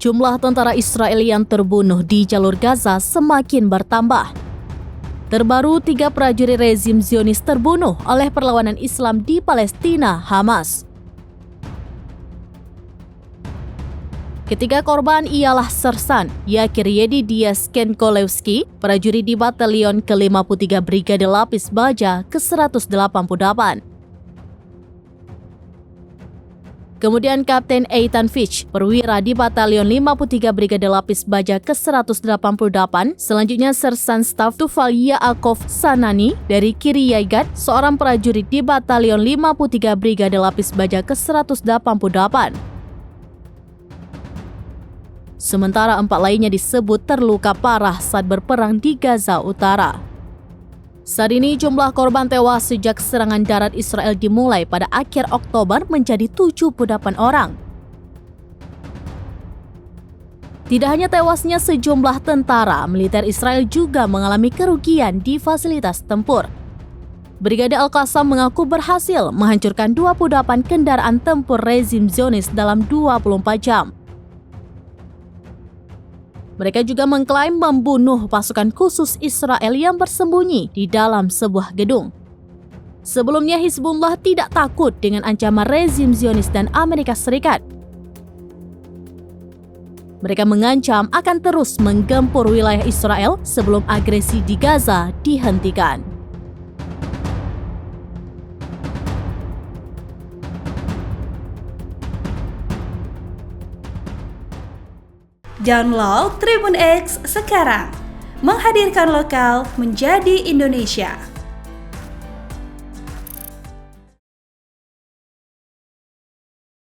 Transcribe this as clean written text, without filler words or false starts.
Jumlah tentara Israel yang terbunuh di jalur Gaza semakin bertambah. Terbaru, 3 prajurit rezim Zionis terbunuh oleh perlawanan Islam di Palestina, Hamas. Ketiga korban ialah Sersan Yakir Yedidias Kenkolewski, prajurit di Batalion ke-53 Brigade Lapis Baja ke-188. Kemudian Kapten Eitan Fitch, perwira di Batalion 53 Brigade Lapis Baja ke-188. Selanjutnya Sersan Staf Tufal Yaakov Sanani dari Kiryat, seorang prajurit di Batalion 53 Brigade Lapis Baja ke-188. Sementara 4 lainnya disebut terluka parah saat berperang di Gaza Utara. Saat ini jumlah korban tewas sejak serangan darat Israel dimulai pada akhir Oktober menjadi 78 orang. Tidak hanya tewasnya sejumlah tentara, militer Israel juga mengalami kerugian di fasilitas tempur. Brigade Al-Qassam mengaku berhasil menghancurkan 28 kendaraan tempur rezim Zionis dalam 24 jam. Mereka juga mengklaim membunuh pasukan khusus Israel yang bersembunyi di dalam sebuah gedung. Sebelumnya Hizbullah tidak takut dengan ancaman rezim Zionis dan Amerika Serikat. Mereka mengancam akan terus menggempur wilayah Israel sebelum agresi di Gaza dihentikan. Download Tribun X sekarang, menghadirkan lokal menjadi Indonesia.